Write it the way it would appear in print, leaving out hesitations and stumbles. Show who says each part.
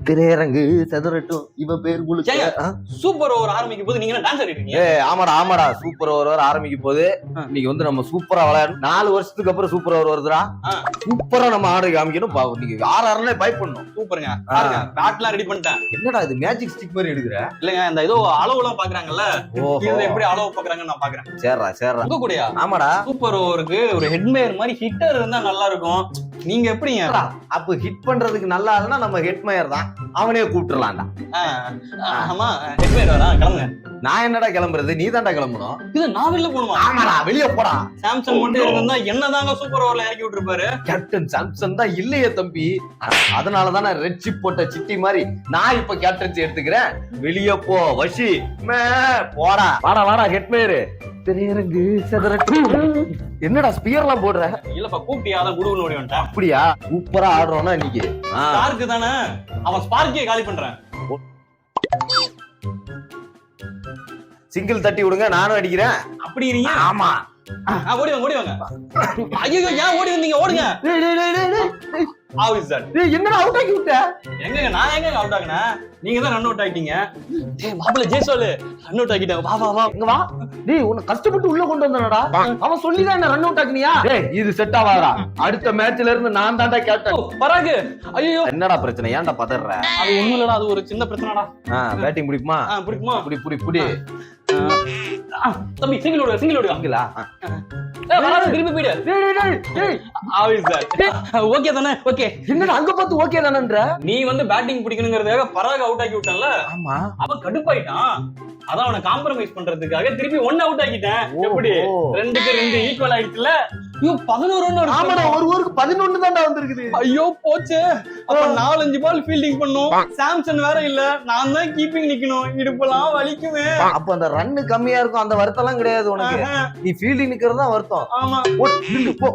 Speaker 1: திரையரங்கு சதுரட்டும் இவ பேர்
Speaker 2: சூப்பர் ஓவர் ஆரம்பிக்கும் போது நீங்க டான்ஸ் ஆடிட்டீங்க.
Speaker 1: ஆமாடா சூப்பர் ஓவர் ஆரம்பிக்கும் போது இன்னைக்கு வந்து நம்ம சூப்பரா விளையாடணும். 4 வருஷத்துக்கு அப்புறம் சூப்பர் ஓவர் வருதுடா. சூப்பரா நம்ம ஆடு காமிக்கணும். நீங்க யாராருன்னே பயப்படணும்.
Speaker 2: சூப்பருங்க. பேட்லாம் ரெடி பண்ணிட்டேன்.
Speaker 1: என்னடா இது மேஜிக் ஸ்டிக் மாதிரி எடுக்கிற?
Speaker 2: இல்லங்க இந்த ஏதோ அளவு எல்லாம் பாக்குறாங்கல்ல, இதுல எப்படி அளவு பாக்குறாங்கன்னு நான் பாக்குறேன்.
Speaker 1: சரிடா
Speaker 2: உங்க கூடயா?
Speaker 1: ஆமாடா.
Speaker 2: சூப்பர் ஓவருக்கு ஒரு ஹெட்மேயர் மாதிரி ஹிட்டர் இருந்தா நல்லா இருக்கும். நீங்க எப்படிங்க?
Speaker 1: அப்ப ஹிட் பண்றதுக்கு நல்லா இல்லைன்னா நம்ம ஹெட்மேயர் தான், அவனே கூப்பிட்டுலாம்டா.
Speaker 2: ஆமா ஹெட்மேயர் வரா, கிளம்புங்க.
Speaker 1: நான் என்னடா கிளம்புறது? நீ தான்டா கிளம்பணும்.
Speaker 2: இது நான் வெளில போணுமா?
Speaker 1: ஆமாடா வெளியே போடா.
Speaker 2: சாம்சங் மட்டும் இருந்தா என்னதாங்க சூப்பர் ஓவர்ல இறக்கி விட்டுருப்பாரு.
Speaker 1: கேப்டன் சாம்சன் தான் இல்லையே தம்பி. அதனாலதான் நான் ரெட் சிப் போட்ட சிட்டி மாதிரி நான் இப்ப கேப்டன்சி எடுத்துக்கிறேன். வெளியே போ வஷி, போடா. வாடா ஹெட்மேயர். திரையரங்கு சதுரட்டு. என்னடா ஸ்பியர்லாம் போடுற?
Speaker 2: இல்லப்பா கூப்பிட்டியா? அதான் குடுகுன்னு ஓடி வந்துட்டேன்.
Speaker 1: அப்படியா? சூப்பரா ஆடுறோம்னா இன்னைக்கு.
Speaker 2: ஸ்பார்க் தானே, அவன் ஸ்பார்க்கே காலி பண்றேன்.
Speaker 1: சிங்கிள் தட்டி விடுங்க, நானும் அடிக்கிறேன்.
Speaker 2: அப்படி இருங்க.
Speaker 1: ஆமா
Speaker 2: ஓடி வாங்க. ஐயோ ஏன் ஓடி வந்தீங்க? ஓடுங்க.
Speaker 1: என்னடா அவுட் ஆக்கி விட்ட?
Speaker 2: நான் எங்க அவுட் ஆகுனேன்? நீங்க தான் ரன் அவுட் ஆயிட்டீங்க. மாப்பிள்ள ஜெய்சோல் ரன் அவுட் ஆக்கிட்டாங்க. வா
Speaker 1: இங்க வா. டேய் உன்னை கஷ்டப்பட்டு உள்ள கொண்டு வந்தனடா. அவன் சொல்லி தான் என்ன ரன் அவுட் ஆக்கினியா? டேய் இது செட் ஆவாதா? அடுத்த மேட்ச்ல இருந்து நான் தான்டா கேப்டன்.
Speaker 2: பராக். ஐயோ
Speaker 1: என்னடா பிரச்சனை? ஏன்டா பதறற?
Speaker 2: அது ஒண்ணும் இல்லடா, அது ஒரு சின்ன பிரச்சனைடா.
Speaker 1: பேட்டிங் பிடிக்குமா? புடி
Speaker 2: தம்பி சிங்கிள் ஓடுங்களா? திருப்பி போயிடு. ஓகே தானே? ஓகே.
Speaker 1: என்னடா அங்க பார்த்து ஓகே தானேன்ற?
Speaker 2: நீ வந்து பேட்டிங் பிடிக்கணுங்கிறதுக்காக பராக் அவுட் ஆக்கி விட்டல.
Speaker 1: ஆமா
Speaker 2: அவன் கடுப்பாயிட்டான். அதான் அவனை காம்ப்ரமைஸ் பண்றதுக்காக திருப்பி 1 அவுட் ஆக்கிட்டேன். எப்படி 2க்கு 2 ஈக்குவல் ஆயிடுச்சுல? ஐயோ 11 ரன்.
Speaker 1: ஆமாடா, ஒரு ஓவருக்கு 11 தான்டா வந்திருக்குது.
Speaker 2: ஐயோ போச்சு. அப்ப 4-5 பால் ஃபீல்டிங் பண்ணும். சாம்சன் வேற இல்ல, நான் தான் கீப்பிங் நிக்கணும். இடுப்பெல்லாம் வலிக்குமே.
Speaker 1: அப்ப அந்த ரன் கம்மியா இருக்கும், அந்த வருத்தம் எல்லாம் கிடையாது உனக்கு. நீ ஃபீல்டிங் நிக்கிறது தான் வருத்தம்.
Speaker 2: ஆமா
Speaker 1: போ.